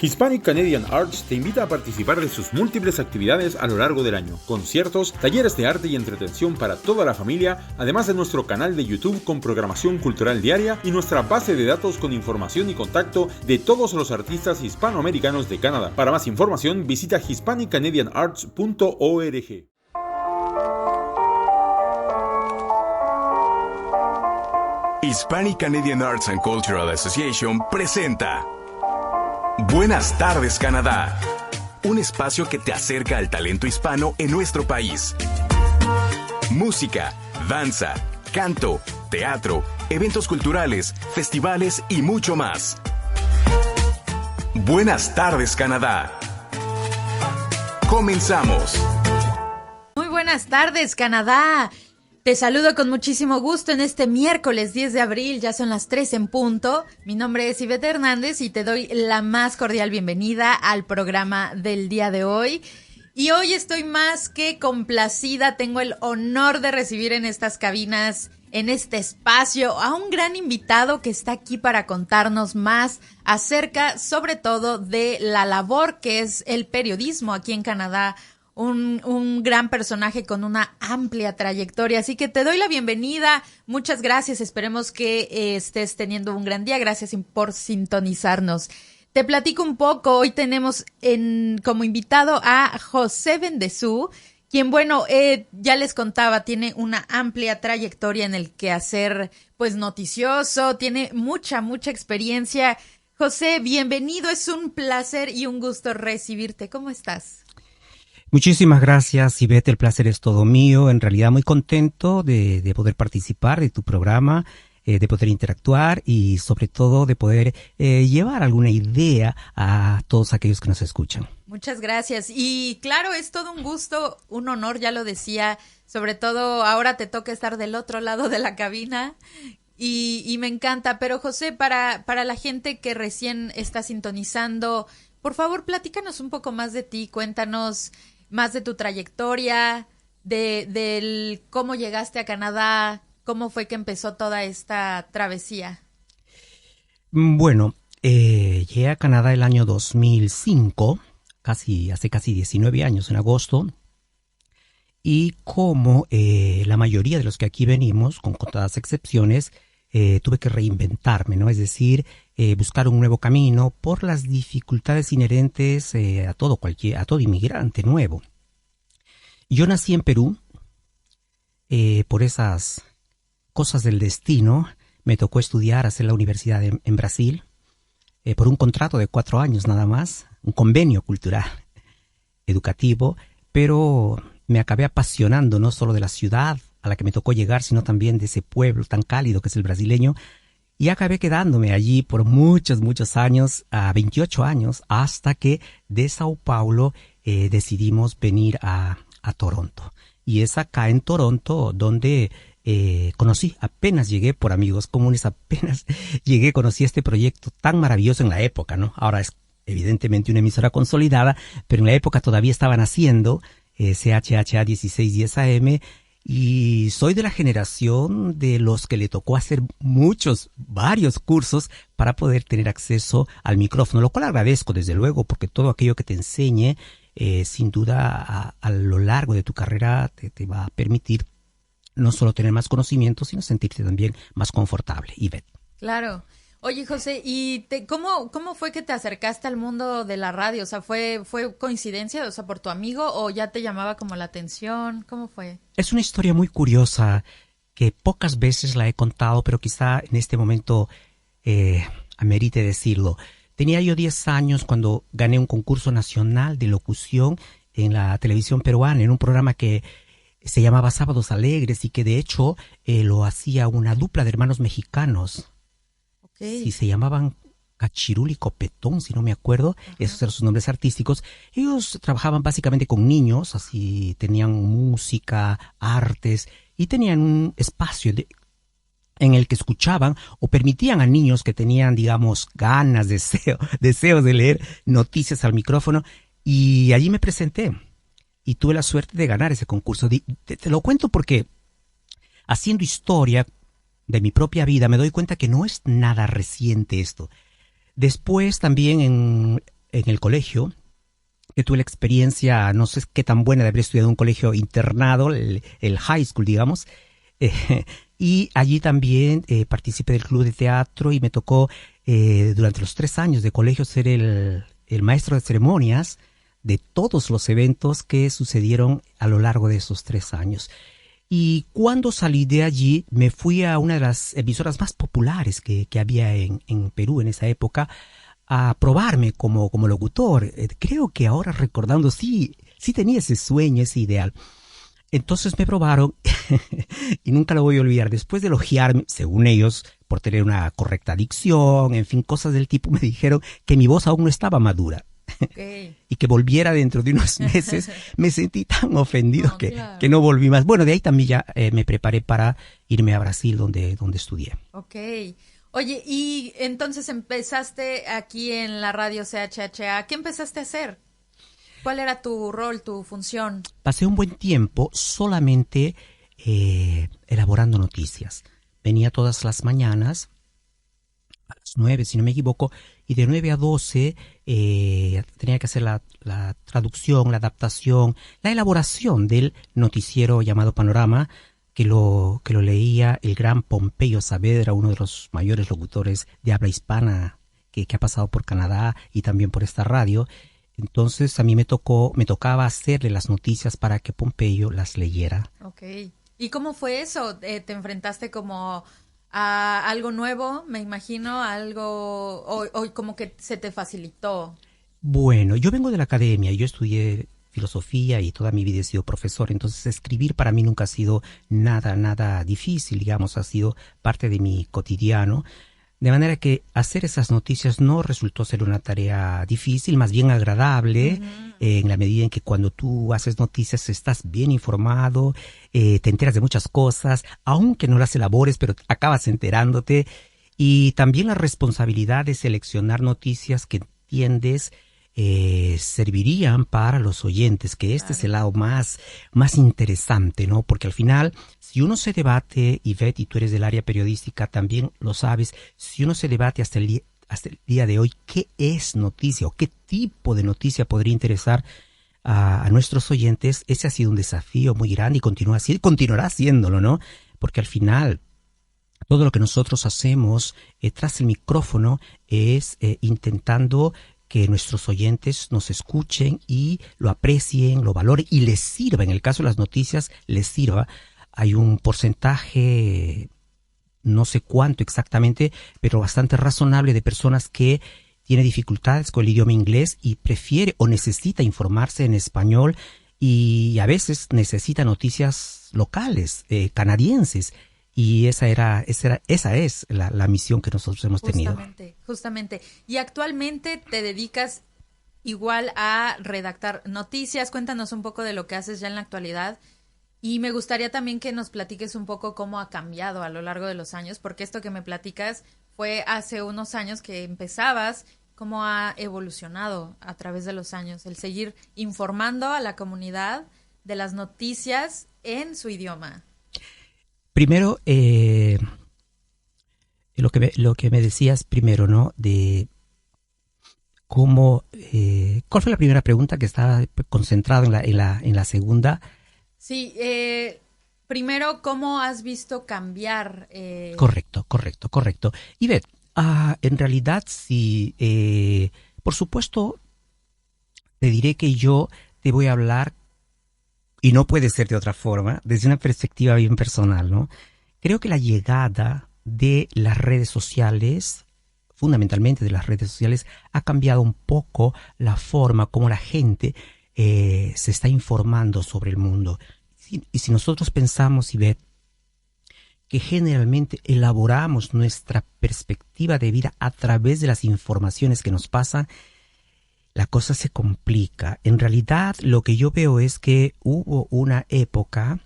Hispanic Canadian Arts te invita a participar de sus múltiples actividades a lo largo del año, conciertos, talleres de arte y entretención para toda la familia, además de nuestro canal de YouTube con programación cultural diaria y nuestra base de datos con información y contacto de todos los artistas hispanoamericanos de Canadá. Para más información, visita hispaniccanadianarts.org. Hispanic Canadian Arts and Cultural Association presenta Buenas tardes, Canadá. Un espacio que te acerca al talento hispano en nuestro país. Música, danza, canto, teatro, eventos culturales, festivales y mucho más. Buenas tardes, Canadá. Comenzamos. Muy buenas tardes, Canadá. Te saludo con muchísimo gusto en este miércoles 10 de abril, ya son las 3 en punto. Mi nombre es Ivette Hernández y te doy la más cordial bienvenida al programa del día de hoy. Y hoy estoy más que complacida, tengo el honor de recibir en estas cabinas, en este espacio, a un gran invitado que está aquí para contarnos más acerca, sobre todo, de la labor que es el periodismo aquí en Canadá. Un gran personaje con una amplia trayectoria, así que te doy la bienvenida, muchas gracias, esperemos que estés teniendo un gran día, gracias por sintonizarnos. Te platico un poco, hoy tenemos como invitado a José Bendezú, quien ya les contaba, tiene una amplia trayectoria en el quehacer pues noticioso, tiene mucha experiencia. José, bienvenido, es un placer y un gusto recibirte, ¿cómo estás? Muchísimas gracias, Ivette, el placer es todo mío. En realidad muy contento de poder participar de tu programa, de poder interactuar y sobre todo de poder llevar alguna idea a todos aquellos que nos escuchan. Muchas gracias. Y claro, es todo un gusto, un honor, ya lo decía, sobre todo ahora te toca estar del otro lado de la cabina y me encanta. Pero José, para la gente que recién está sintonizando, por favor, platícanos un poco más de ti, cuéntanos más de tu trayectoria, del cómo llegaste a Canadá, cómo fue que empezó toda esta travesía. Bueno, llegué a Canadá el año 2005, hace casi 19 años, en agosto, y como la mayoría de los que aquí venimos, con contadas excepciones, tuve que reinventarme, ¿no? Es decir, buscar un nuevo camino por las dificultades inherentes a todo inmigrante nuevo. Yo nací en Perú, por esas cosas del destino, me tocó hacer la universidad en Brasil, por un contrato de 4 años nada más, un convenio cultural, educativo, pero me acabé apasionando no solo de la ciudad a la que me tocó llegar, sino también de ese pueblo tan cálido que es el brasileño, y acabé quedándome allí por muchos años, a 28 años, hasta que de Sao Paulo decidimos venir a Toronto. Y es acá en Toronto donde apenas llegué por amigos comunes, conocí este proyecto tan maravilloso en la época, ¿no? Ahora es evidentemente una emisora consolidada, pero en la época todavía estaban haciendo CHHA 1610 AM, y soy de la generación de los que le tocó hacer varios cursos para poder tener acceso al micrófono, lo cual agradezco desde luego, porque todo aquello que te enseñe, sin duda a lo largo de tu carrera te va a permitir no solo tener más conocimiento, sino sentirte también más confortable. Ivette. Claro. Oye, José, ¿y cómo fue que te acercaste al mundo de la radio? O sea, ¿fue coincidencia, o sea, por tu amigo, o ya te llamaba como la atención? ¿Cómo fue? Es una historia muy curiosa que pocas veces la he contado, pero quizá en este momento amerite decirlo. Tenía yo 10 años cuando gané un concurso nacional de locución en la televisión peruana, en un programa que se llamaba Sábados Alegres y que de hecho lo hacía una dupla de hermanos mexicanos. Sí, se llamaban Cachirul y Copetón, si no me acuerdo. Ajá. Esos eran sus nombres artísticos. Ellos trabajaban básicamente con niños, así tenían música, artes, y tenían un espacio en el que escuchaban o permitían a niños que tenían, digamos, ganas, deseos de leer noticias al micrófono. Y allí me presenté y tuve la suerte de ganar ese concurso. Te lo cuento porque haciendo historia de mi propia vida me doy cuenta que no es nada reciente esto. Después también en el colegio, que tuve la experiencia, no sé qué tan buena de haber estudiado en un colegio internado, el high school, digamos, y allí también participé del club de teatro y me tocó durante los 3 años de colegio ser el maestro de ceremonias de todos los eventos que sucedieron a lo largo de esos 3 años. Y cuando salí de allí, me fui a una de las emisoras más populares que había en Perú en esa época, a probarme como locutor. Creo que ahora recordando, sí tenía ese sueño, ese ideal. Entonces me probaron y nunca lo voy a olvidar. Después de elogiarme, según ellos, por tener una correcta dicción, en fin, cosas del tipo, me dijeron que mi voz aún no estaba madura. Okay. Y que volviera dentro de unos meses. Me sentí tan ofendido que no volví más. Bueno, de ahí también ya me preparé para irme a Brasil, donde estudié. Ok. Oye, y entonces empezaste aquí en la radio CHHA. ¿Qué empezaste a hacer? ¿Cuál era tu rol, tu función? Pasé un buen tiempo solamente elaborando noticias. Venía todas las mañanas, a las 9, si no me equivoco, y de 9 a 12 tenía que hacer la traducción, la adaptación, la elaboración del noticiero llamado Panorama, que lo leía el gran Pompeyo Saavedra, uno de los mayores locutores de habla hispana que ha pasado por Canadá y también por esta radio. Entonces a mí me tocaba hacerle las noticias para que Pompeyo las leyera. Okay. ¿Y cómo fue eso? ¿Te enfrentaste como a algo nuevo, me imagino, algo o como que se te facilitó? Bueno, yo vengo de la academia, yo estudié filosofía y toda mi vida he sido profesor, entonces escribir para mí nunca ha sido nada difícil, digamos, ha sido parte de mi cotidiano, de manera que hacer esas noticias no resultó ser una tarea difícil, más bien agradable, en la medida en que cuando tú haces noticias estás bien informado, te enteras de muchas cosas, aunque no las elabores, pero acabas enterándote, y también la responsabilidad de seleccionar noticias que entiendes servirían para los oyentes, que este es el lado más interesante, ¿no? Porque al final, si uno se debate, Ivette, y tú eres del área periodística, también lo sabes, si uno se debate hasta el día de hoy, ¿qué es noticia o qué tipo de noticia podría interesar a nuestros oyentes? Ese ha sido un desafío muy grande y continuará siéndolo, ¿no? Porque al final, todo lo que nosotros hacemos tras el micrófono es intentando que nuestros oyentes nos escuchen y lo aprecien, lo valoren y les sirva. En el caso de las noticias, les sirva. Hay un porcentaje, no sé cuánto exactamente, pero bastante razonable de personas que tiene dificultades con el idioma inglés y prefiere o necesita informarse en español y a veces necesita noticias locales, canadienses. Y esa es la misión que nosotros hemos tenido. Justamente. Y actualmente te dedicas igual a redactar noticias. Cuéntanos un poco de lo que haces ya en la actualidad. Y me gustaría también que nos platiques un poco cómo ha cambiado a lo largo de los años, porque esto que me platicas fue hace unos años que empezabas, cómo ha evolucionado a través de los años, el seguir informando a la comunidad de las noticias en su idioma. Primero, lo que me decías primero, ¿no? De cómo, ¿cuál fue la primera pregunta? Que estaba concentrado en la segunda. Sí, primero, ¿cómo has visto cambiar? Correcto. Ivette, en realidad sí, por supuesto, te diré que yo te voy a hablar, y no puede ser de otra forma, desde una perspectiva bien personal, ¿no? Creo que la llegada de las redes sociales, fundamentalmente de las redes sociales, ha cambiado un poco la forma como la gente se está informando sobre el mundo. Y si nosotros pensamos, Ivette, que generalmente elaboramos nuestra perspectiva de vida a través de las informaciones que nos pasan, la cosa se complica. En realidad, lo que yo veo es que hubo una época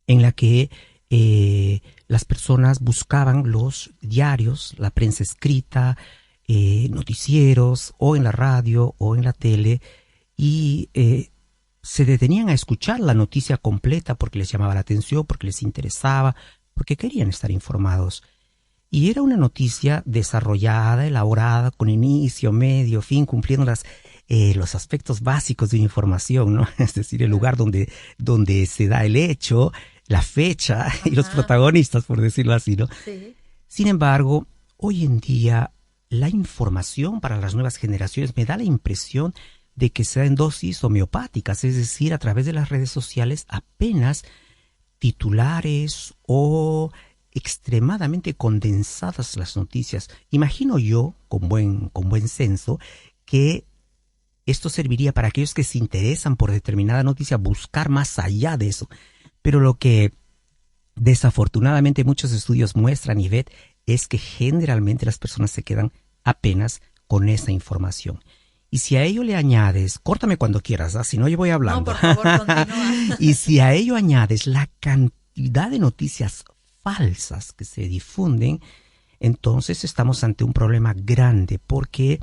en la que las personas buscaban los diarios, la prensa escrita, noticieros, o en la radio, o en la tele, y se detenían a escuchar la noticia completa porque les llamaba la atención, porque les interesaba, porque querían estar informados. Y era una noticia desarrollada, elaborada, con inicio, medio, fin, cumpliendo los aspectos básicos de una información, ¿no? Es decir, el lugar donde se da el hecho, la fecha y los protagonistas, por decirlo así, ¿no? Sí. Sin embargo, hoy en día la información para las nuevas generaciones me da la impresión de que se da en dosis homeopáticas, es decir, a través de las redes sociales apenas titulares o extremadamente condensadas las noticias. Imagino yo, con buen senso, que esto serviría para aquellos que se interesan por determinada noticia buscar más allá de eso. Pero lo que desafortunadamente muchos estudios muestran, Ivette, es que generalmente las personas se quedan apenas con esa información. Y si a ello le añades, córtame cuando quieras, si no yo voy hablando. No, por favor, continúa. Y si a ello añades la cantidad de noticias falsas que se difunden, entonces estamos ante un problema grande, porque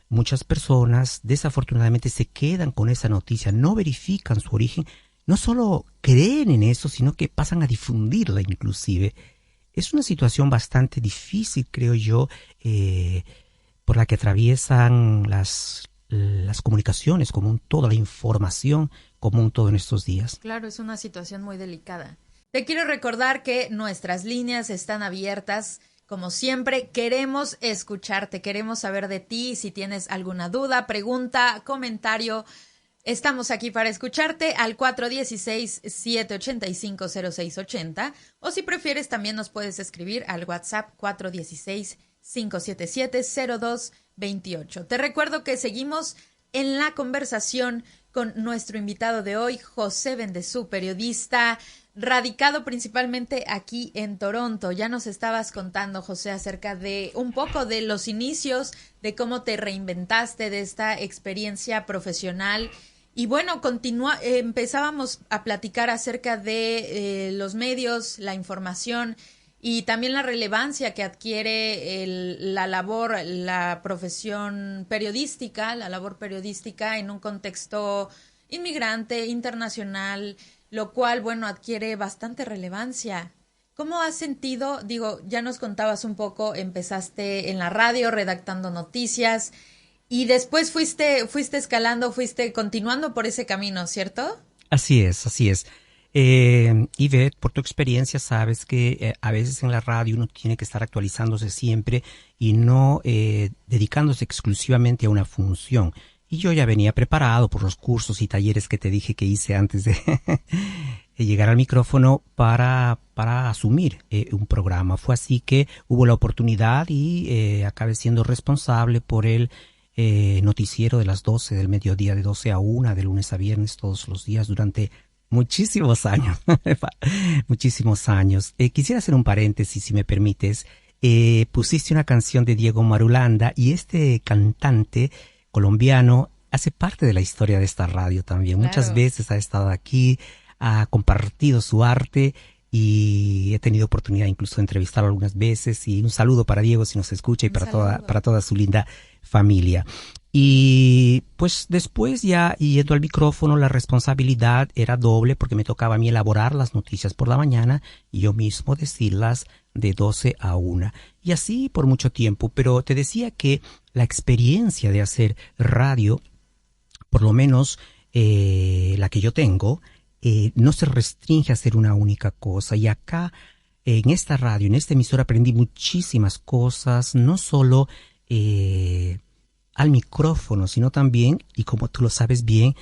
muchas personas desafortunadamente se quedan con esa noticia, no verifican su origen, no solo creen en eso, sino que pasan a difundirla inclusive. Es una situación bastante difícil, creo yo, por la que atraviesan las comunicaciones como un todo, la información como un todo en estos días. Claro, es una situación muy delicada. Te quiero recordar que nuestras líneas están abiertas. Como siempre, queremos escucharte, queremos saber de ti. Si tienes alguna duda, pregunta, comentario, estamos aquí para escucharte al 416-785-0680 o si prefieres también nos puedes escribir al WhatsApp 416-577-0228. Te recuerdo que seguimos en la conversación con nuestro invitado de hoy, José Bendezú, periodista radicado principalmente aquí en Toronto. Ya nos estabas contando, José, acerca de un poco de los inicios, de cómo te reinventaste de esta experiencia profesional. Y bueno, empezábamos a platicar acerca de los medios, la información y también la relevancia que adquiere la labor, la profesión periodística, la labor periodística en un contexto inmigrante, internacional, lo cual, bueno, adquiere bastante relevancia. ¿Cómo has sentido? Digo, ya nos contabas un poco, empezaste en la radio redactando noticias y después fuiste escalando, fuiste continuando por ese camino, ¿cierto? Así es, así es. Ivette, por tu experiencia sabes que a veces en la radio uno tiene que estar actualizándose siempre y no dedicándose exclusivamente a una función. Y yo ya venía preparado por los cursos y talleres que te dije que hice antes de llegar al micrófono para asumir un programa. Fue así que hubo la oportunidad y acabé siendo responsable por el noticiero de las 12 del mediodía, de 12 a 1, de lunes a viernes, todos los días durante muchísimos años. Muchísimos años. Quisiera hacer un paréntesis, si me permites. Pusiste una canción de Diego Marulanda y este cantante colombiano hace parte de la historia de esta radio también. Claro. Muchas veces ha estado aquí, ha compartido su arte y he tenido oportunidad incluso de entrevistarlo algunas veces. Y un saludo para Diego si nos escucha y para toda su linda familia. Y pues después ya yendo al micrófono, la responsabilidad era doble porque me tocaba a mí elaborar las noticias por la mañana y yo mismo decirlas de 12 a 1. Y así por mucho tiempo, pero te decía que la experiencia de hacer radio, por lo menos la que yo tengo, no se restringe a hacer una única cosa. Y acá, en esta radio, en esta emisora, aprendí muchísimas cosas, no solo al micrófono, sino también, y como tú lo sabes bien,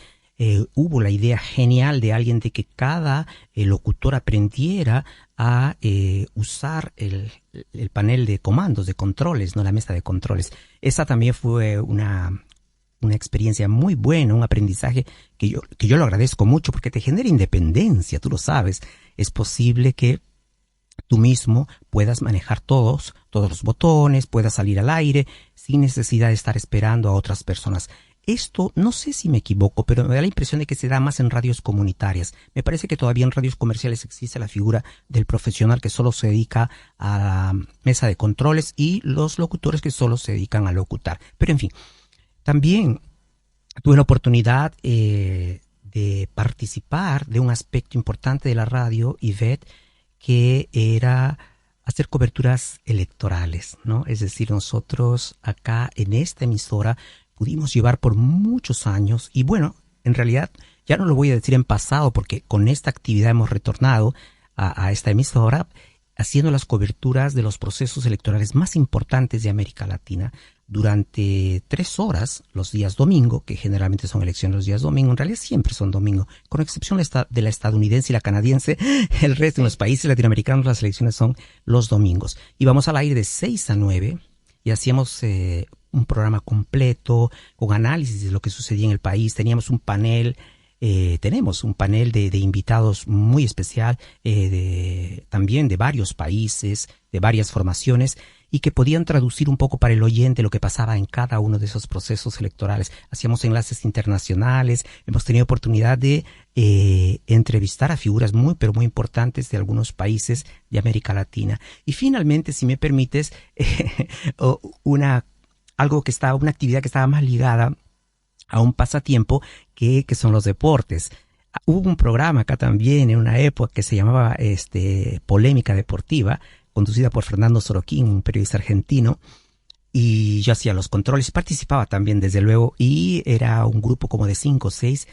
hubo la idea genial de alguien de que cada locutor aprendiera a usar el panel de comandos, de controles, no la mesa de controles. Esa también fue una experiencia muy buena, un aprendizaje que yo lo agradezco mucho porque te genera independencia, tú lo sabes. Es posible que tú mismo puedas manejar todos los botones, puedas salir al aire sin necesidad de estar esperando a otras personas. Esto, no sé si me equivoco, pero me da la impresión de que se da más en radios comunitarias. Me parece que todavía en radios comerciales existe la figura del profesional que solo se dedica a la mesa de controles y los locutores que solo se dedican a locutar. Pero en fin, también tuve la oportunidad de participar de un aspecto importante de la radio, Ivette, que era hacer coberturas electorales, ¿no? Es decir, nosotros acá en esta emisora pudimos llevar por muchos años, y bueno, en realidad ya no lo voy a decir en pasado porque con esta actividad hemos retornado a esta emisora haciendo las coberturas de los procesos electorales más importantes de América Latina durante 3 horas los días domingo, que generalmente son elecciones los días domingo, en realidad siempre son domingo, con excepción de la estadounidense y la canadiense, el resto de los países latinoamericanos las elecciones son los domingos. Íbamos al aire de 6 a 9 y hacíamos un programa completo con análisis de lo que sucedía en el país. Teníamos un panel, tenemos un panel de invitados muy especial, también de varios países, de varias formaciones, y que podían traducir un poco para el oyente lo que pasaba en cada uno de esos procesos electorales. Hacíamos enlaces internacionales, hemos tenido oportunidad de entrevistar a figuras muy, pero muy importantes de algunos países de América Latina. Y finalmente, si me permites, una actividad que estaba más ligada a un pasatiempo que son los deportes. Hubo un programa acá también en una época que se llamaba Polémica Deportiva, conducida por Fernando Sorokin, un periodista argentino, y yo hacía los controles, participaba también desde luego, y era un grupo como de 5 o 6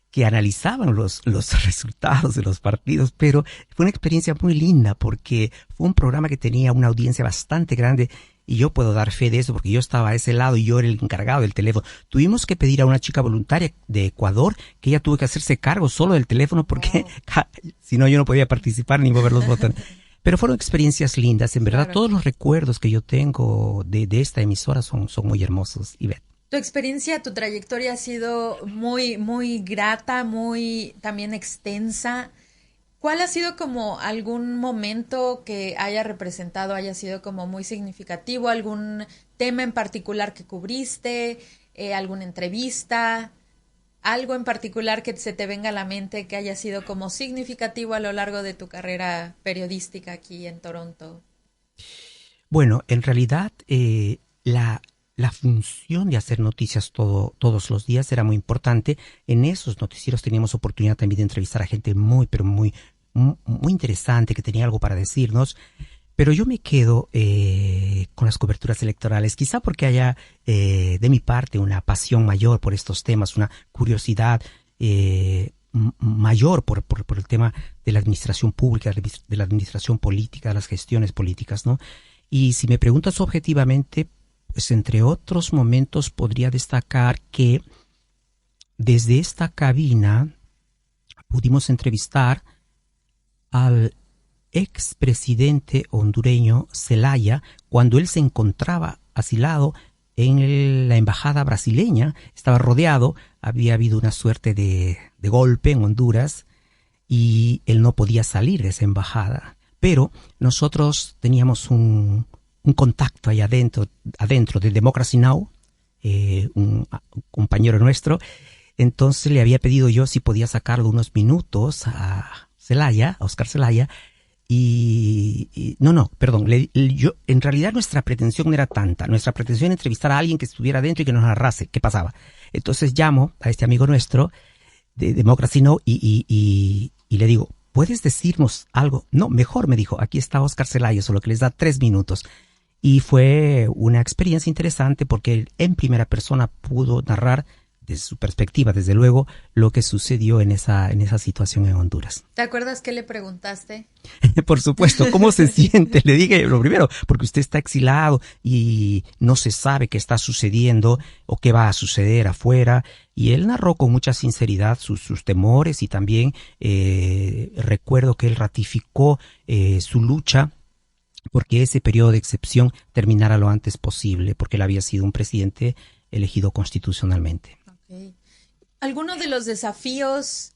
que analizaban los resultados de los partidos, pero fue una experiencia muy linda porque fue un programa que tenía una audiencia bastante grande. Y yo puedo dar fe de eso porque yo estaba a ese lado y yo era el encargado del teléfono. Tuvimos que pedir a una chica voluntaria de Ecuador que ella tuvo que hacerse cargo solo del teléfono porque si no yo no podía participar ni mover los botones. Pero fueron experiencias lindas. En verdad, todos los recuerdos que yo tengo de esta emisora son muy hermosos, Ivette. Tu experiencia, tu trayectoria ha sido muy, muy grata, muy también extensa. ¿Cuál ha sido como algún momento que haya representado, haya sido como muy significativo? ¿Algún tema en particular que cubriste? ¿Alguna entrevista? ¿Algo en particular que se te venga a la mente que haya sido como significativo a lo largo de tu carrera periodística aquí en Toronto? Bueno, en realidad la función de hacer noticias todos los días era muy importante. En esos noticieros teníamos oportunidad también de entrevistar a gente muy, pero muy interesante, que tenía algo para decirnos, pero yo me quedo con las coberturas electorales, quizá porque haya de mi parte una pasión mayor por estos temas, una curiosidad mayor por el tema de la administración pública, de la administración política, de las gestiones políticas, ¿no? Y si me preguntas objetivamente, pues entre otros momentos podría destacar que desde esta cabina pudimos entrevistar al expresidente hondureño Zelaya cuando él se encontraba asilado en la embajada brasileña. Estaba rodeado, había habido una suerte de golpe en Honduras y él no podía salir de esa embajada. Pero nosotros teníamos un contacto ahí adentro de Democracy Now!, un compañero nuestro. Entonces le había pedido yo si podía sacarlo unos minutos a Oscar Zelaya, yo en realidad nuestra pretensión no era tanta, nuestra pretensión era entrevistar a alguien que estuviera dentro y que nos narrase qué pasaba. Entonces llamo a este amigo nuestro de Democracy Now! Y le digo, ¿puedes decirnos algo? No, mejor, me dijo, aquí está Oscar Zelaya, solo que les da 3 minutos. Y fue una experiencia interesante porque él en primera persona pudo narrar desde su perspectiva, desde luego, lo que sucedió en esa situación en Honduras. ¿Te acuerdas qué le preguntaste? Por supuesto, ¿cómo se siente? Le dije lo primero, porque usted está exilado y no se sabe qué está sucediendo o qué va a suceder afuera. Y él narró con mucha sinceridad sus temores y también recuerdo que él ratificó su lucha porque ese periodo de excepción terminara lo antes posible, porque él había sido un presidente elegido constitucionalmente. Okay. ¿Alguno de los desafíos,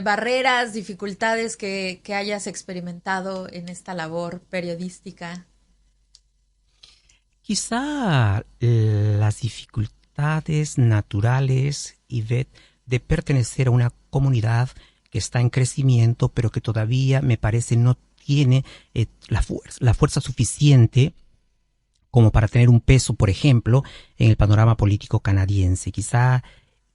barreras, dificultades que hayas experimentado en esta labor periodística? Quizá las dificultades naturales, Ivette, de pertenecer a una comunidad que está en crecimiento, pero que todavía me parece no tiene la fuerza suficiente como para tener un peso, por ejemplo, en el panorama político canadiense. Quizá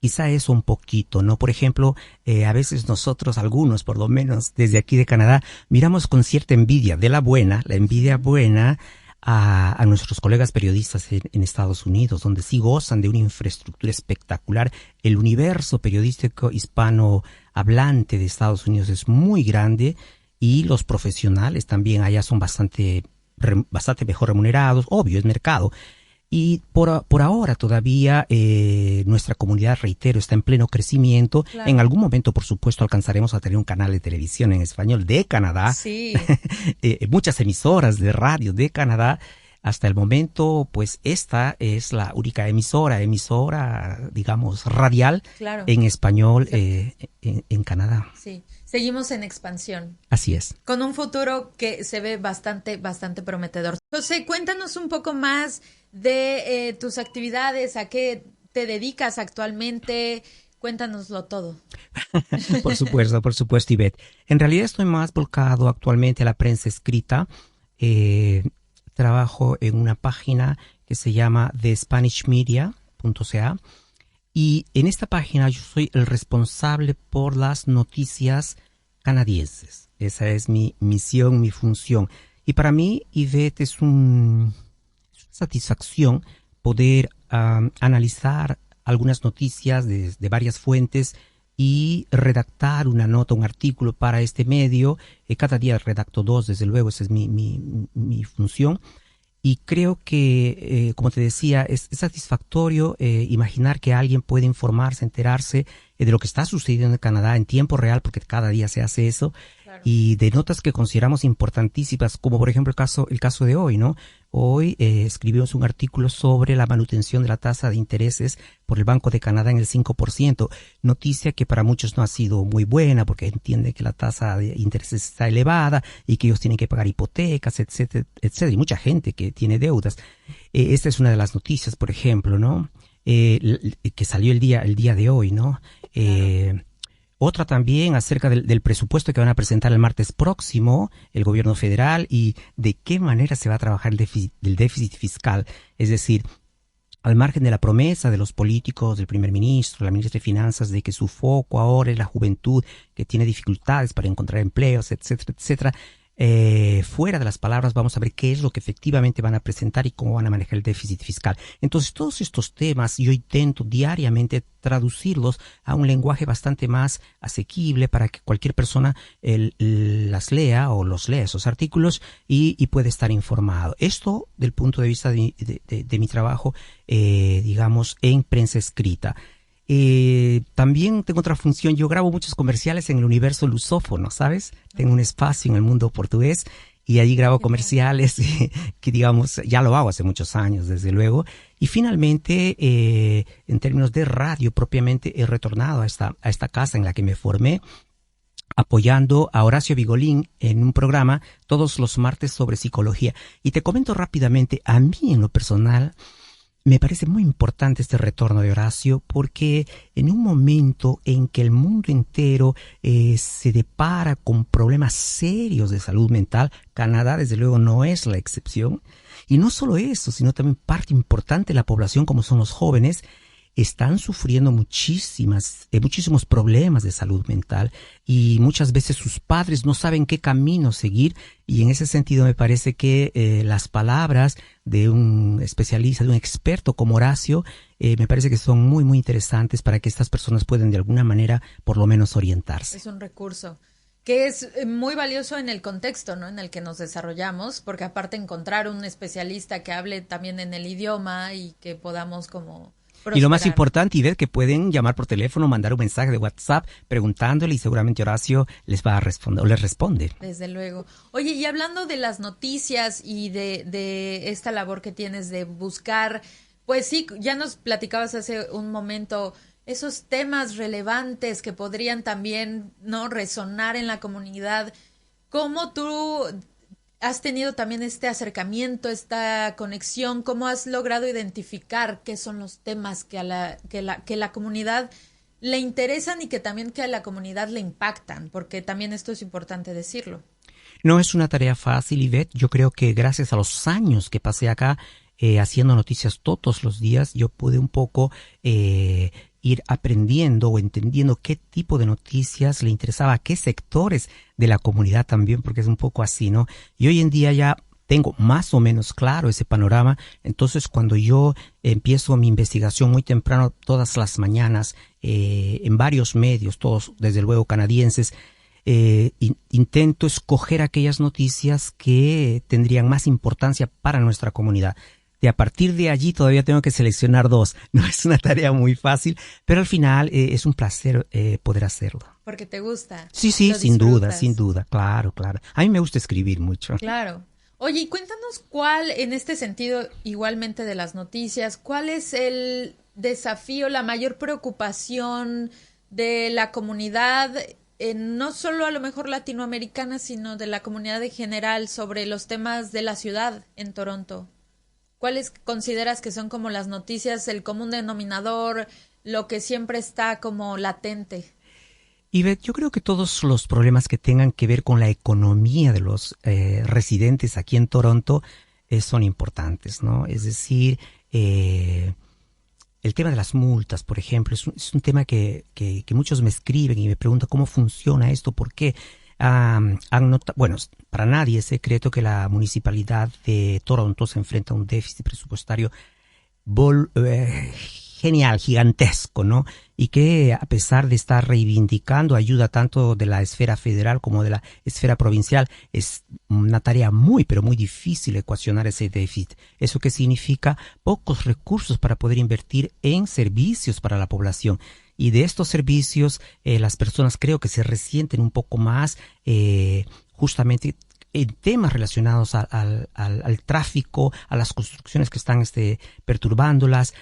quizá eso un poquito, ¿no? Por ejemplo, a veces nosotros, algunos por lo menos desde aquí de Canadá, miramos con cierta envidia de la buena, la envidia buena a nuestros colegas periodistas en Estados Unidos, donde sí gozan de una infraestructura espectacular. El universo periodístico hispano hablante de Estados Unidos es muy grande y los profesionales también allá son bastante mejor remunerados, obvio, es mercado. Y por ahora todavía nuestra comunidad, reitero, está en pleno crecimiento. Claro. En algún momento, por supuesto, alcanzaremos a tener un canal de televisión en español de Canadá. Sí. Muchas emisoras de radio de Canadá. Hasta el momento, pues esta es la única emisora, digamos, radial, claro, en español en Canadá. Sí. Seguimos en expansión. Así es. Con un futuro que se ve bastante prometedor. José, cuéntanos un poco más de tus actividades, a qué te dedicas actualmente, cuéntanoslo todo. Por supuesto, Ivette. En realidad estoy más volcado actualmente a la prensa escrita. Trabajo en una página que se llama thespanishmedia.ca y en esta página yo soy el responsable por las noticias canadienses. Esa es mi misión, mi función. Y para mí, Ivette, es una satisfacción poder analizar algunas noticias de varias fuentes y redactar una nota, un artículo para este medio. Cada día redacto 2, desde luego, esa es mi función. Y creo que, como te decía, es satisfactorio imaginar que alguien puede informarse, enterarse de lo que está sucediendo en Canadá en tiempo real, porque cada día se hace eso, claro, y de notas que consideramos importantísimas, como por ejemplo el caso de hoy, ¿no? Hoy escribimos un artículo sobre la manutención de la tasa de intereses por el Banco de Canadá en el 5%, noticia que para muchos no ha sido muy buena porque entienden que la tasa de intereses está elevada y que ellos tienen que pagar hipotecas, etcétera, etcétera, y mucha gente que tiene deudas. Esta es una de las noticias, por ejemplo, ¿no? Que salió el día de hoy, ¿no? Claro. Otra también acerca del presupuesto que van a presentar el martes próximo el gobierno federal y de qué manera se va a trabajar el déficit fiscal. Es decir, al margen de la promesa de los políticos, del primer ministro, la ministra de Finanzas, de que su foco ahora es la juventud que tiene dificultades para encontrar empleos, etcétera, etcétera. Fuera de las palabras vamos a ver qué es lo que efectivamente van a presentar y cómo van a manejar el déficit fiscal. Entonces todos estos temas yo intento diariamente traducirlos a un lenguaje bastante más asequible para que cualquier persona las lea o los lea esos artículos y puede estar informado. Esto del punto de vista de mi trabajo, digamos, en prensa escrita. También tengo otra función, yo grabo muchos comerciales en el universo lusófono, ¿sabes? Tengo un espacio en el mundo portugués y allí grabo comerciales que digamos, ya lo hago hace muchos años, desde luego. Y finalmente, en términos de radio propiamente, he retornado a esta casa en la que me formé, apoyando a Horacio Vigolín en un programa todos los martes sobre psicología. Y te comento rápidamente, a mí en lo personal, me parece muy importante este retorno de Horacio porque en un momento en que el mundo entero se depara con problemas serios de salud mental, Canadá desde luego no es la excepción. Y no solo eso, sino también parte importante de la población, como son los jóvenes, están sufriendo muchísimos problemas de salud mental y muchas veces sus padres no saben qué camino seguir, y en ese sentido me parece que las palabras de un especialista, de un experto como Horacio, me parece que son muy muy interesantes para que estas personas puedan de alguna manera por lo menos orientarse. Es un recurso que es muy valioso en el contexto, ¿no?, en el que nos desarrollamos, porque aparte encontrar un especialista que hable también en el idioma y que podamos como prosperar. Y lo más importante, y ver que pueden llamar por teléfono, mandar un mensaje de WhatsApp preguntándole y seguramente Horacio les va a responder o les responde. Desde luego. Oye, y hablando de las noticias y de esta labor que tienes de buscar, pues sí, ya nos platicabas hace un momento esos temas relevantes que podrían también, ¿no?, resonar en la comunidad. ¿Cómo tú has tenido también este acercamiento, esta conexión? ¿Cómo has logrado identificar qué son los temas que la comunidad le interesan y que también que a la comunidad le impactan? Porque también esto es importante decirlo. No es una tarea fácil, Ivette. Yo creo que gracias a los años que pasé acá haciendo noticias todos los días, yo pude un poco ir aprendiendo o entendiendo qué tipo de noticias le interesaba a qué sectores de la comunidad también, porque es un poco así, ¿no? Y hoy en día ya tengo más o menos claro ese panorama. Entonces, cuando yo empiezo mi investigación muy temprano, todas las mañanas, en varios medios, todos desde luego canadienses, intento escoger aquellas noticias que tendrían más importancia para nuestra comunidad. De a partir de allí todavía tengo que seleccionar 2. No es una tarea muy fácil, pero al final es un placer poder hacerlo. Porque te gusta. Sí, sin duda, claro. A mí me gusta escribir mucho. Claro. Oye, y cuéntanos cuál, en este sentido, igualmente de las noticias, ¿cuál es el desafío, la mayor preocupación de la comunidad, no solo a lo mejor latinoamericana, sino de la comunidad en general sobre los temas de la ciudad en Toronto? ¿Cuáles consideras que son como las noticias, el común denominador, lo que siempre está como latente? Ivette, yo creo que todos los problemas que tengan que ver con la economía de los residentes aquí en Toronto son importantes, ¿no? Es decir, el tema de las multas, por ejemplo, es un tema que muchos me escriben y me preguntan cómo funciona esto, por qué. Bueno, para nadie es secreto que la municipalidad de Toronto se enfrenta a un déficit presupuestario genial, gigantesco, ¿no? Y que a pesar de estar reivindicando ayuda tanto de la esfera federal como de la esfera provincial, es una tarea muy, pero muy difícil ecuacionar ese déficit. ¿Eso qué significa? Pocos recursos para poder invertir en servicios para la población. Y de estos servicios, las personas creo que se resienten un poco más justamente en temas relacionados al tráfico, a las construcciones que están perturbándolas.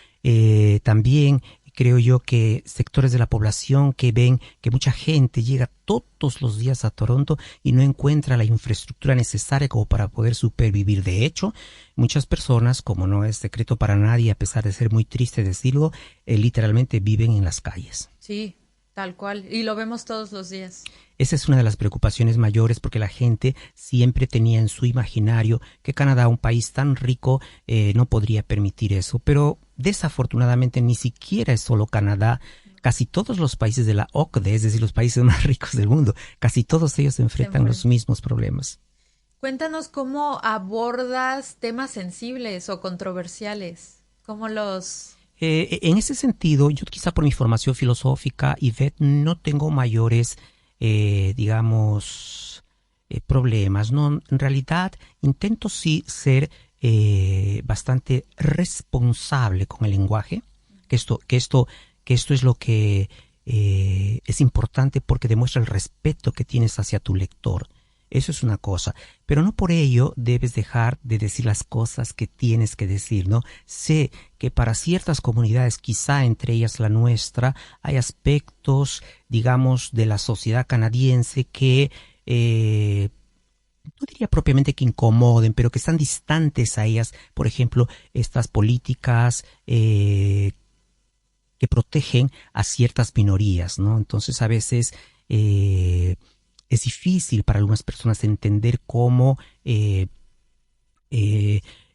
También creo yo que sectores de la población que ven que mucha gente llega todos los días a Toronto y no encuentra la infraestructura necesaria como para poder supervivir. De hecho, muchas personas, como no es secreto para nadie, a pesar de ser muy triste decirlo, literalmente viven en las calles. Sí, tal cual. Y lo vemos todos los días. Esa es una de las preocupaciones mayores porque la gente siempre tenía en su imaginario que Canadá, un país tan rico, no podría permitir eso. Pero desafortunadamente ni siquiera es solo Canadá. Casi todos los países de la OCDE, es decir, los países más ricos del mundo, casi todos ellos enfrentan los mismos problemas. Cuéntanos cómo abordas temas sensibles o controversiales. ¿Cómo los...? En ese sentido, yo quizá por mi formación filosófica, Ivette, no tengo mayores problemas, ¿no? En realidad intento sí ser bastante responsable con el lenguaje, que esto es lo que es importante porque demuestra el respeto que tienes hacia tu lector. Eso es una cosa, pero no por ello debes dejar de decir las cosas que tienes que decir, ¿no? Sé que para ciertas comunidades, quizá entre ellas la nuestra, hay aspectos, digamos, de la sociedad canadiense que no diría propiamente que incomoden, pero que están distantes a ellas. Por ejemplo, estas políticas que protegen a ciertas minorías, ¿no? Entonces, a veces es difícil para algunas personas entender cómo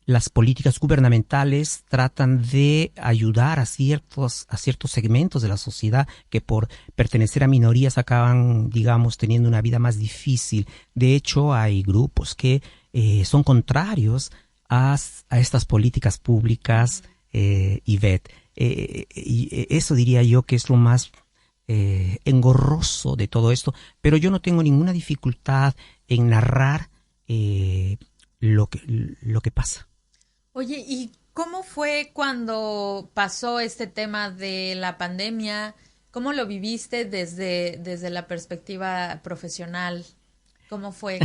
las políticas gubernamentales tratan de ayudar a ciertos segmentos de la sociedad que por pertenecer a minorías acaban, digamos, teniendo una vida más difícil. De hecho, hay grupos que son contrarios a estas políticas públicas, Ivette. Y eso diría yo que es lo más engorroso de todo esto, pero yo no tengo ninguna dificultad en narrar lo que pasa. Oye, ¿y cómo fue cuando pasó este tema de la pandemia? ¿Cómo lo viviste desde la perspectiva profesional? ¿Cómo fue?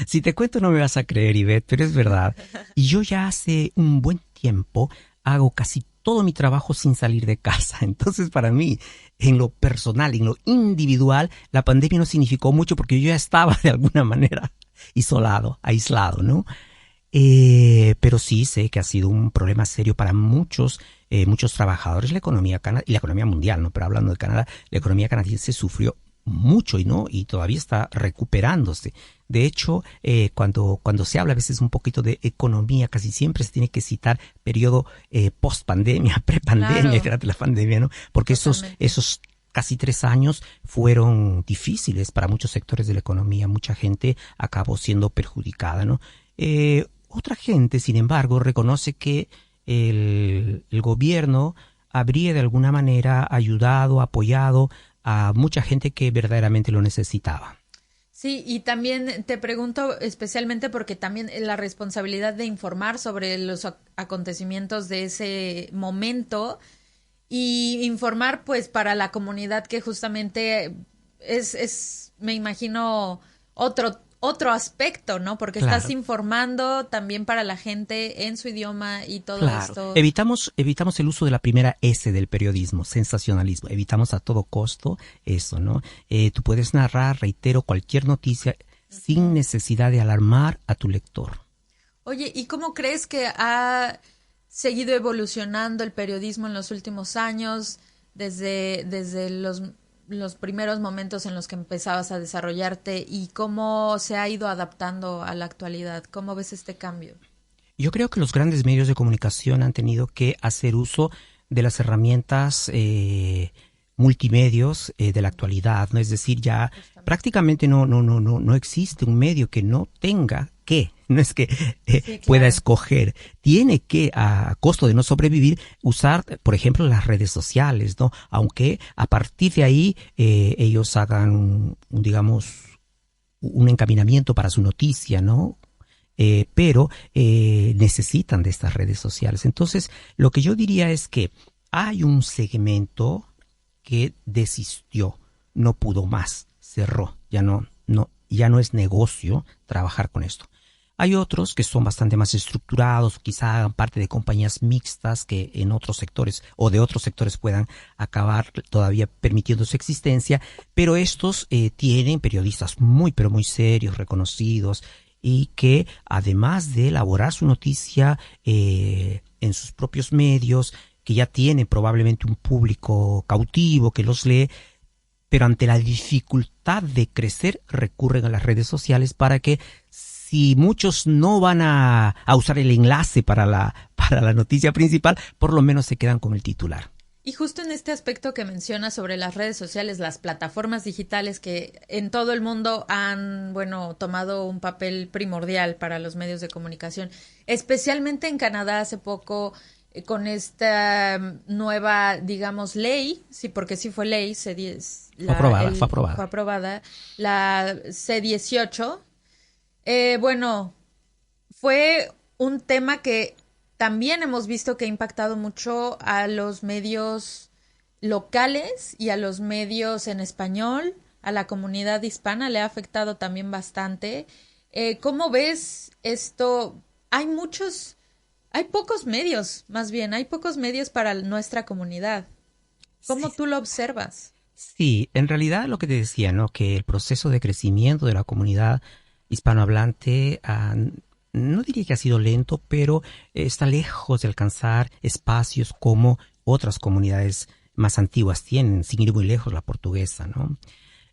Si te cuento no me vas a creer, Ivette, pero es verdad. Y yo ya hace un buen tiempo hago casi todo mi trabajo sin salir de casa. Entonces, para mí, en lo personal, en lo individual, la pandemia no significó mucho porque yo ya estaba de alguna manera aislado, ¿no? Pero sí sé que ha sido un problema serio para muchos trabajadores. La economía y la economía mundial, ¿no? Pero hablando de Canadá, la economía canadiense sufrió mucho y todavía está recuperándose. De hecho, cuando se habla a veces un poquito de economía, casi siempre se tiene que citar periodo post-pandemia, pre-pandemia, durante la pandemia, ¿no? Porque esos casi 3 años fueron difíciles para muchos sectores de la economía. Mucha gente acabó siendo perjudicada, ¿no? Otra gente, sin embargo, reconoce que el gobierno habría de alguna manera ayudado, apoyado a mucha gente que verdaderamente lo necesitaba. Sí, y también te pregunto especialmente porque también la responsabilidad de informar sobre los acontecimientos de ese momento y informar pues para la comunidad que justamente es me imagino otro aspecto, ¿no? Porque claro, estás informando también para la gente en su idioma y todo claro, esto. Evitamos el uso de la primera S del periodismo, sensacionalismo. Evitamos a todo costo eso, ¿no? Tú puedes narrar, reitero, cualquier noticia sin necesidad de alarmar a tu lector. Oye, ¿y cómo crees que ha seguido evolucionando el periodismo en los últimos años, desde los primeros momentos en los que empezabas a desarrollarte y cómo se ha ido adaptando a la actualidad? ¿Cómo ves este cambio? Yo creo que los grandes medios de comunicación han tenido que hacer uso de las herramientas multimedios de la actualidad, ¿no? Es decir, ya prácticamente no existe un medio que no tenga que, no es que pueda escoger, tiene que, a costo de no sobrevivir, usar, por ejemplo, las redes sociales, ¿no? Aunque a partir de ahí ellos hagan, digamos, un encaminamiento para su noticia, ¿no? Pero necesitan de estas redes sociales. Entonces, lo que yo diría es que hay un segmento que desistió, no pudo más, cerró, ya no es negocio trabajar con esto. Hay otros que son bastante más estructurados, quizá hagan parte de compañías mixtas que en otros sectores o de otros sectores puedan acabar todavía permitiendo su existencia, pero estos tienen periodistas muy, pero muy serios, reconocidos, y que además de elaborar su noticia en sus propios medios, que ya tienen probablemente un público cautivo que los lee, pero ante la dificultad de crecer recurren a las redes sociales para que, si muchos no van a usar el enlace para la noticia principal, por lo menos se quedan con el titular. Y justo en este aspecto que mencionas sobre las redes sociales, las plataformas digitales que en todo el mundo han, tomado un papel primordial para los medios de comunicación, especialmente en Canadá hace poco, con esta nueva, digamos, ley, sí, porque sí fue ley, fue aprobada, la C-18. Fue un tema que también hemos visto que ha impactado mucho a los medios locales y a los medios en español, a la comunidad hispana le ha afectado también bastante. ¿Cómo ves esto? Hay pocos medios, más bien, hay pocos medios para nuestra comunidad. ¿Cómo tú lo observas? Sí, en realidad lo que te decía, ¿no? Que el proceso de crecimiento de la comunidad hispanohablante no diría que ha sido lento, pero está lejos de alcanzar espacios como otras comunidades más antiguas tienen, sin ir muy lejos, la portuguesa, ¿no?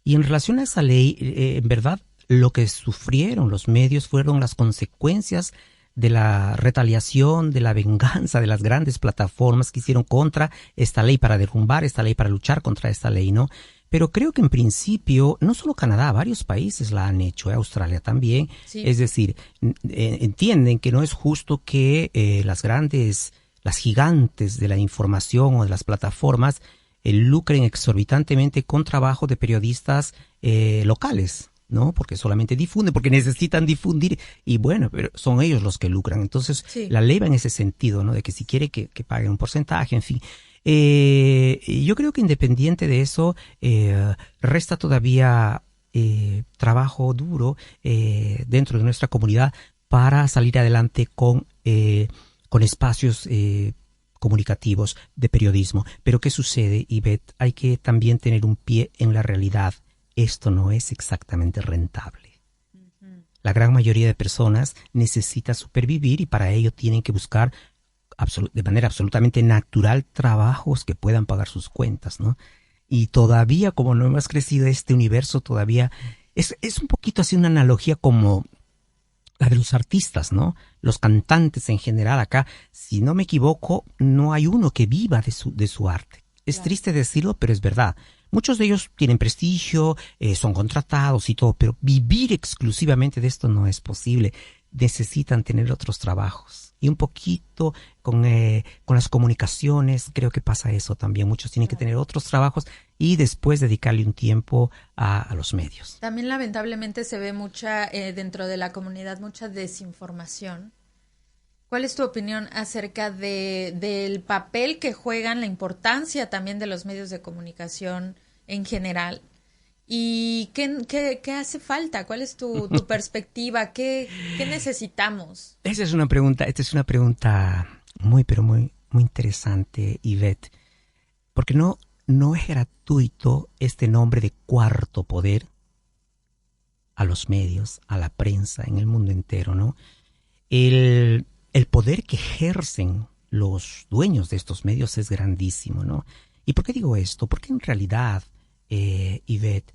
Y en relación a esa ley, en verdad, lo que sufrieron los medios fueron las consecuencias de la retaliación, de la venganza de las grandes plataformas que hicieron contra esta ley, para derrumbar esta ley, para luchar contra esta ley, ¿no? Pero creo que en principio, no solo Canadá, varios países la han hecho, Australia también. Sí. Es decir, entienden que no es justo que las gigantes de la información o de las plataformas lucren exorbitantemente con trabajo de periodistas locales, ¿no? Porque solamente difunden, porque necesitan difundir, y pero son ellos los que lucran. Entonces, sí, la ley va en ese sentido, ¿no? De que si quiere que paguen un porcentaje, en fin. Yo creo que independiente de eso, resta todavía trabajo duro dentro de nuestra comunidad para salir adelante con espacios comunicativos de periodismo. Pero ¿qué sucede, Ivette? Hay que también tener un pie en la realidad. Esto no es exactamente rentable. Uh-huh. La gran mayoría de personas necesita supervivir y para ello tienen que buscar de manera absolutamente natural trabajos que puedan pagar sus cuentas, ¿no? Y todavía, como no hemos crecido, este universo todavía es un poquito así una analogía como la de los artistas, ¿no? Los cantantes en general acá, si no me equivoco, no hay uno que viva de su arte. Es Claro. triste decirlo, pero es verdad. Muchos de ellos tienen prestigio, son contratados y todo, pero vivir exclusivamente de esto no es posible. Necesitan tener otros trabajos. Y un poquito con las comunicaciones, creo que pasa eso también. Muchos tienen que tener otros trabajos y después dedicarle un tiempo a los medios. También lamentablemente se ve mucha, dentro de la comunidad, mucha desinformación. ¿Cuál es tu opinión acerca del papel que juegan, la importancia también de los medios de comunicación en general? ¿Y qué hace falta? ¿Cuál es tu perspectiva? ¿Qué necesitamos? Esta es una pregunta muy, pero muy, muy interesante, Ivette, porque no es gratuito este nombre de cuarto poder a los medios, a la prensa, en el mundo entero, ¿no? El poder que ejercen los dueños de estos medios es grandísimo, ¿no? ¿Y por qué digo esto? Porque en realidad, Ivette,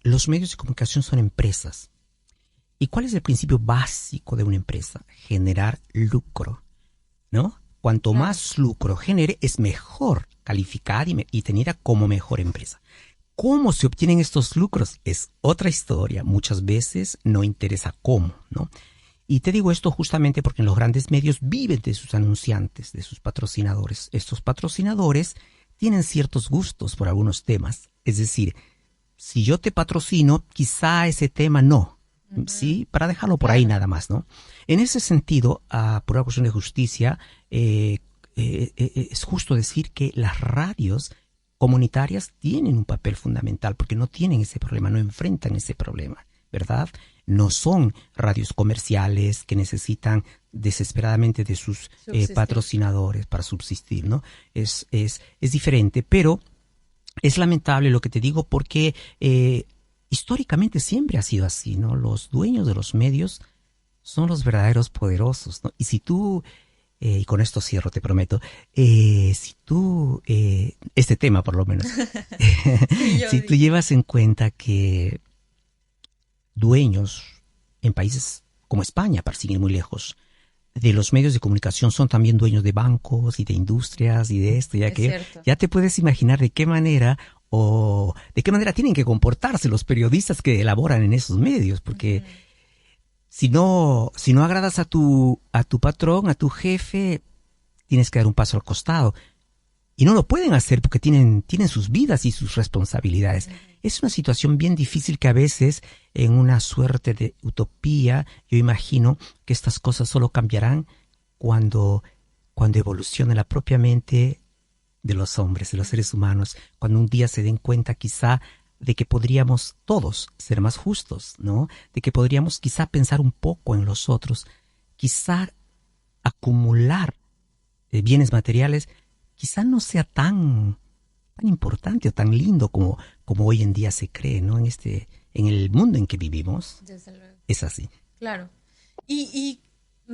los medios de comunicación son empresas. ¿Y cuál es el principio básico de una empresa? Generar lucro, ¿no? Cuanto más lucro genere, es mejor calificada y tenida como mejor empresa. ¿Cómo se obtienen estos lucros? Es otra historia. Muchas veces no interesa cómo, ¿no? Y te digo esto justamente porque en los grandes medios viven de sus anunciantes, de sus patrocinadores. Estos patrocinadores tienen ciertos gustos por algunos temas. Es decir, si yo te patrocino, quizá ese tema no. ¿Sí? Para dejarlo por ahí nada más, ¿no? En ese sentido, por una cuestión de justicia, es justo decir que las radios comunitarias tienen un papel fundamental porque no tienen ese problema, no enfrentan ese problema, ¿verdad? No son radios comerciales que necesitan desesperadamente de sus patrocinadores para subsistir, ¿no? Es diferente, pero es lamentable lo que te digo porque históricamente siempre ha sido así, ¿no? Los dueños de los medios son los verdaderos poderosos, ¿no? Y si tú, y con esto cierro, te prometo, si tú, este tema por lo menos, si tú llevas en cuenta que dueños en países como España, para seguir muy lejos, de los medios de comunicación son también dueños de bancos y de industrias y de esto, ya te puedes imaginar de qué manera tienen que comportarse los periodistas que elaboran en esos medios, porque si no agradas a tu patrón, a tu jefe, tienes que dar un paso al costado. Y no lo pueden hacer porque tienen sus vidas y sus responsabilidades. Es una situación bien difícil que a veces, en una suerte de utopía, yo imagino que estas cosas solo cambiarán cuando evolucione la propia mente de los hombres, de los seres humanos, cuando un día se den cuenta quizá de que podríamos todos ser más justos, ¿no? De que podríamos quizá pensar un poco en los otros, quizá acumular bienes materiales, quizá no sea tan importante o tan lindo como hoy en día se cree, ¿no? En el mundo en que vivimos. Desde luego. Es así. Claro. Y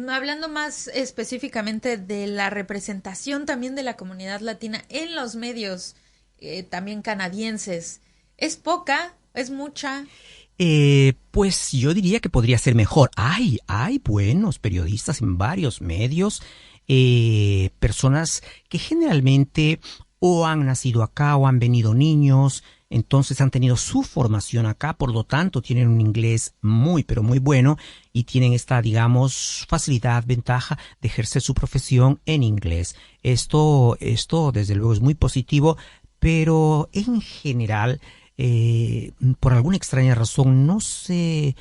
hablando más específicamente de la representación también de la comunidad latina en los medios, también canadienses, ¿es poca? ¿Es mucha? Pues yo diría que podría ser mejor. Hay buenos periodistas en varios medios, personas que generalmente o han nacido acá o han venido niños, entonces han tenido su formación acá, por lo tanto tienen un inglés muy, pero muy bueno y tienen esta, digamos, facilidad, ventaja de ejercer su profesión en inglés. Esto desde luego es muy positivo, pero en general, por alguna extraña razón, no se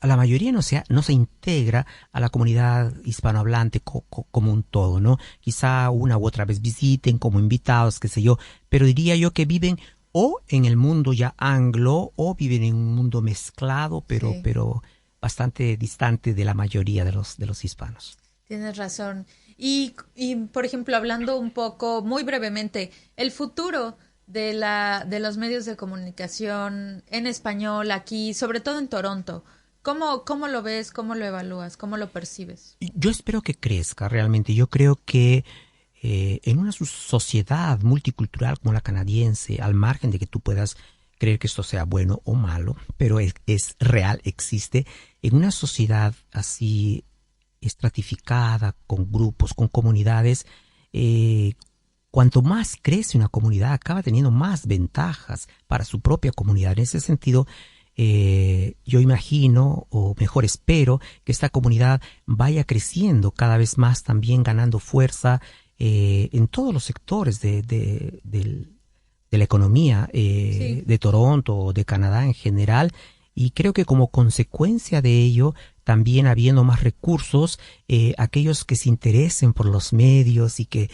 a la mayoría no se integra a la comunidad hispanohablante como un todo, ¿no? Quizá una u otra vez visiten como invitados, qué sé yo, pero diría yo que viven o en el mundo ya anglo o viven en un mundo mezclado, pero bastante distante de la mayoría de los hispanos. Tienes razón. Y por ejemplo, hablando un poco, muy brevemente, el futuro de los medios de comunicación en español aquí, sobre todo en Toronto, ¿cómo lo ves? ¿Cómo lo evalúas? ¿Cómo lo percibes? Yo espero que crezca realmente. Yo creo que en una sociedad multicultural como la canadiense, al margen de que tú puedas creer que esto sea bueno o malo, pero es real, existe, en una sociedad así estratificada, con grupos, con comunidades, cuanto más crece una comunidad, acaba teniendo más ventajas para su propia comunidad. En ese sentido, yo imagino, o mejor espero, que esta comunidad vaya creciendo cada vez más, también ganando fuerza en todos los sectores de la economía Sí. de Toronto o de Canadá en general. Y creo que como consecuencia de ello, también habiendo más recursos, aquellos que se interesen por los medios y que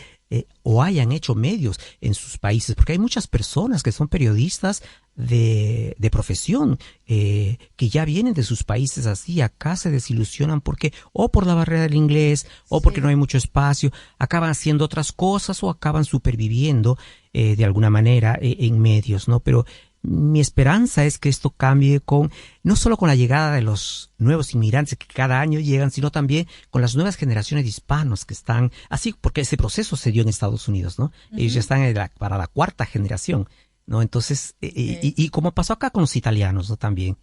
o hayan hecho medios en sus países, porque hay muchas personas que son periodistas de profesión, que ya vienen de sus países así, acá se desilusionan porque o por la barrera del inglés o porque no hay mucho espacio, acaban haciendo otras cosas o acaban superviviendo de alguna manera en medios, ¿no? Pero mi esperanza es que esto cambie no solo con la llegada de los nuevos inmigrantes que cada año llegan, sino también con las nuevas generaciones de hispanos que están, así, porque ese proceso se dio en Estados Unidos, ¿no? Ellos ya están para la cuarta generación, ¿no? Entonces, y como pasó acá con los italianos, ¿no? También.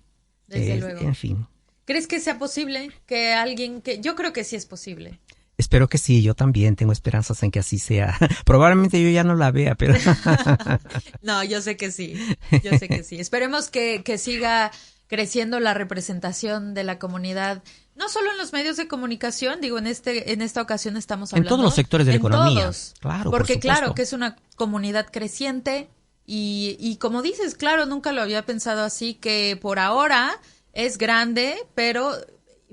Desde luego. En fin. ¿Crees que sea posible que alguien que... Yo creo que sí es posible. Espero que sí, yo también tengo esperanzas en que así sea. Probablemente yo ya no la vea, pero... No, yo sé que sí, yo sé que sí. Esperemos que siga creciendo la representación de la comunidad, no solo en los medios de comunicación, digo, en esta ocasión estamos hablando... En todos los sectores de la economía. Todos, claro, porque por claro que es una comunidad creciente y como dices, claro, nunca lo había pensado así, que por ahora es grande, pero...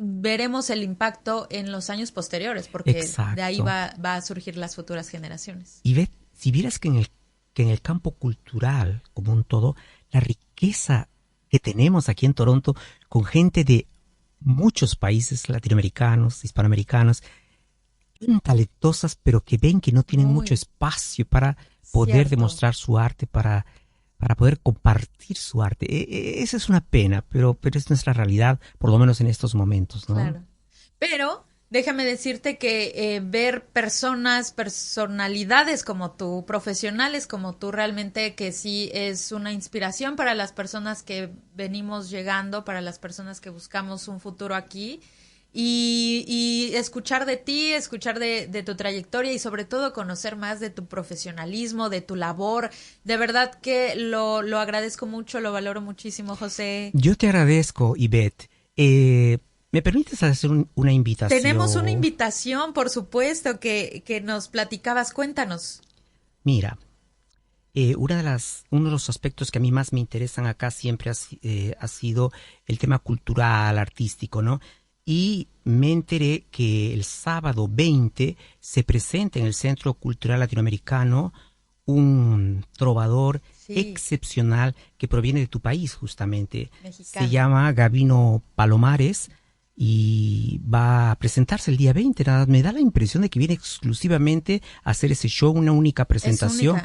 veremos el impacto en los años posteriores, porque Exacto. de ahí va a surgir las futuras generaciones. Y si vieras que en el campo cultural, como un todo, la riqueza que tenemos aquí en Toronto, con gente de muchos países latinoamericanos, hispanoamericanos, bien talentosas, pero que ven que no tienen mucho espacio para poder demostrar su arte, para poder compartir su arte. Esa es una pena, pero es nuestra realidad, por lo menos en estos momentos, ¿no? Claro. Pero déjame decirte que ver personalidades como tú, profesionales como tú, realmente que sí es una inspiración para las personas que venimos llegando, para las personas que buscamos un futuro aquí. Y escuchar de ti, escuchar de tu trayectoria y sobre todo conocer más de tu profesionalismo, de tu labor. De verdad que lo agradezco mucho, lo valoro muchísimo, José. Yo te agradezco, Ivette. ¿Me permites hacer una invitación? Tenemos una invitación, por supuesto, que nos platicabas. Cuéntanos. Mira, uno de los aspectos que a mí más me interesan acá siempre ha sido el tema cultural, artístico, ¿no? Y me enteré que el sábado 20 se presenta en el Centro Cultural Latinoamericano un trovador excepcional que proviene de tu país, justamente. Mexicano. Se llama Gabino Palomares y va a presentarse el día 20. Me da la impresión de que viene exclusivamente a hacer ese show, una única presentación,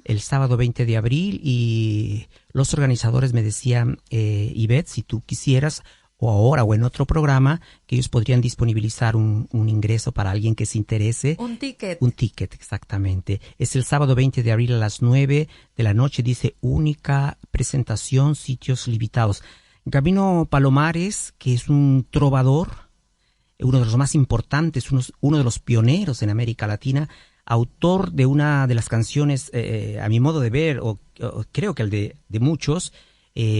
el sábado 20 de abril. Y los organizadores me decían, Ivette, si tú quisieras... o ahora o en otro programa, que ellos podrían disponibilizar un ingreso para alguien que se interese. Un ticket. Un ticket, exactamente. Es el sábado 20 de abril a las 9 de la noche, dice única presentación, sitios limitados. Gabino Palomares, que es un trovador, uno de los más importantes, uno de los pioneros en América Latina, autor de una de las canciones, a mi modo de ver, o creo que el de muchos,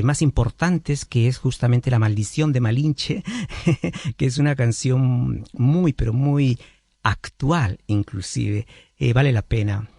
más importantes, que es justamente La Maldición de Malinche, que es una canción muy, pero muy actual, inclusive. Vale la pena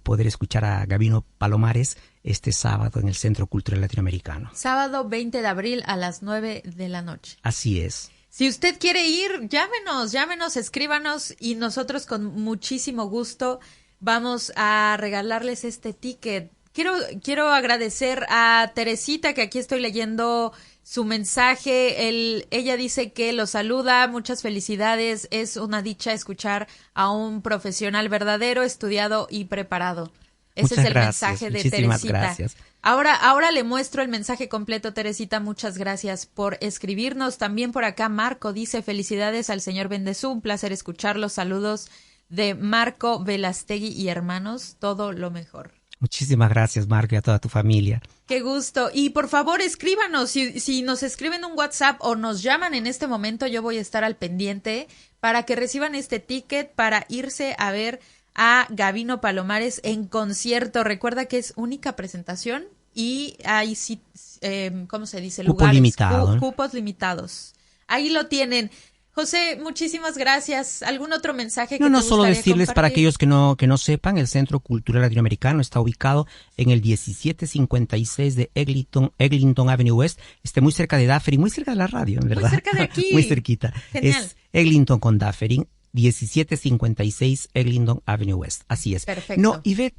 poder escuchar a Gabino Palomares este sábado en el Centro Cultural Latinoamericano. Sábado 20 de abril a las 9 de la noche. Así es. Si usted quiere ir, llámenos, escríbanos y nosotros con muchísimo gusto vamos a regalarles este ticket. Quiero agradecer a Teresita, que aquí estoy leyendo su mensaje. Ella dice que lo saluda, muchas felicidades. Es una dicha escuchar a un profesional verdadero, estudiado y preparado. Ese es el mensaje de Teresita. Gracias. Ahora le muestro el mensaje completo, Teresita. Muchas gracias por escribirnos. También por acá Marco dice: felicidades al señor Bendezú, un placer escucharlos. Saludos de Marco Velastegui y Hermanos, todo lo mejor. Muchísimas gracias, Marco, y a toda tu familia. Qué gusto. Y por favor, escríbanos. Si nos escriben un WhatsApp o nos llaman en este momento, yo voy a estar al pendiente para que reciban este ticket para irse a ver a Gabino Palomares en concierto. Recuerda que es única presentación y hay, ¿cómo se dice? Cupo limitado. Cupos limitados. Ahí lo tienen. José, muchísimas gracias. ¿Algún otro mensaje que te gustaría solo decirles compartir? para aquellos que no sepan, el Centro Cultural Latinoamericano está ubicado en el 1756 de Eglinton Avenue West, muy cerca de Dufferin, muy cerca de la radio, en verdad. Muy cerca de aquí. Muy cerquita. Genial. Es Eglinton con Dufferin, 1756 Eglinton Avenue West. Así es. Perfecto. No, Ivette,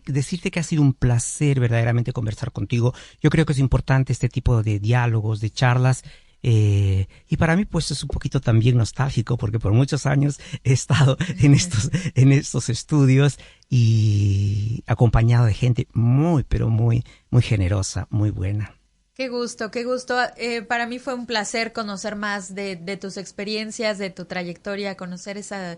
decirte que ha sido un placer verdaderamente conversar contigo. Yo creo que es importante este tipo de diálogos, de charlas. Y para mí pues es un poquito también nostálgico porque por muchos años he estado en estos estudios y acompañado de gente muy, pero muy, muy generosa, muy buena. Qué gusto, qué gusto. Para mí fue un placer conocer más de tus experiencias, de tu trayectoria, conocer esa...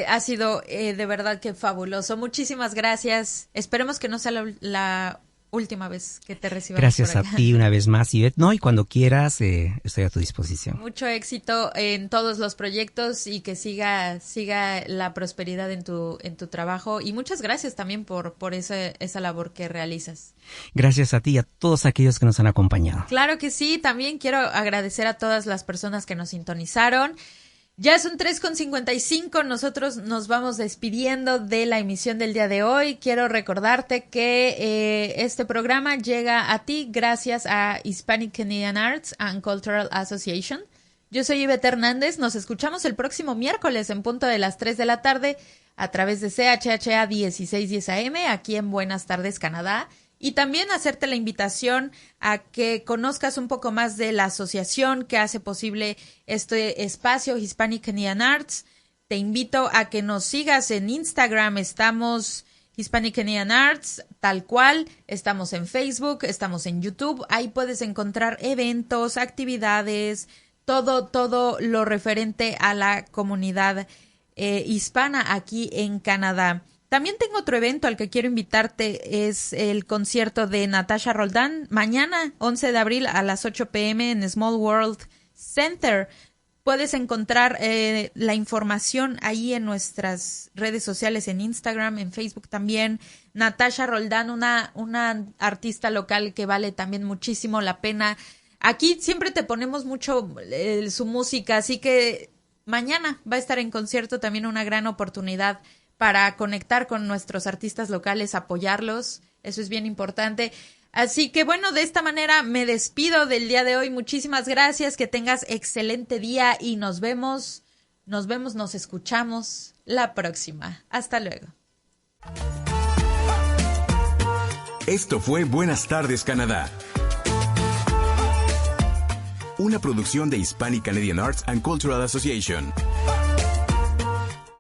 ha sido de verdad que fabuloso. Muchísimas gracias. Esperemos que no sea la última vez que te recibamos. Gracias por acá. a ti una vez más, Ivette. No, y cuando quieras, estoy a tu disposición. Mucho éxito en todos los proyectos y que siga la prosperidad en tu trabajo. Y muchas gracias también por esa labor que realizas. Gracias a ti y a todos aquellos que nos han acompañado. Claro que sí. También quiero agradecer a todas las personas que nos sintonizaron. Ya son 3:55, nosotros nos vamos despidiendo de la emisión del día de hoy. Quiero recordarte que este programa llega a ti gracias a Hispanic Canadian Arts and Cultural Association. Yo soy Ivette Hernández, nos escuchamos el próximo miércoles en punto de las 3 de la tarde a través de CHHA 1610 AM aquí en Buenas Tardes, Canadá. Y también hacerte la invitación a que conozcas un poco más de la asociación que hace posible este espacio Hispanic Canadian Arts. Te invito a que nos sigas en Instagram, estamos Hispanic Canadian Arts, tal cual, estamos en Facebook, estamos en YouTube, ahí puedes encontrar eventos, actividades, todo lo referente a la comunidad hispana aquí en Canadá. También tengo otro evento al que quiero invitarte, es el concierto de Natasha Roldán, mañana 11 de abril a las 8 p.m. en Small World Center. Puedes encontrar la información ahí en nuestras redes sociales, en Instagram, en Facebook también. Natasha Roldán, una artista local que vale también muchísimo la pena. Aquí siempre te ponemos mucho su música, así que mañana va a estar en concierto, también una gran oportunidad para conectar con nuestros artistas locales, apoyarlos, eso es bien importante. Así que bueno, de esta manera me despido del día de hoy. Muchísimas gracias, que tengas excelente día y nos escuchamos la próxima. Hasta luego. Esto fue Buenas Tardes, Canadá. Una producción de Hispanic Canadian Arts and Cultural Association.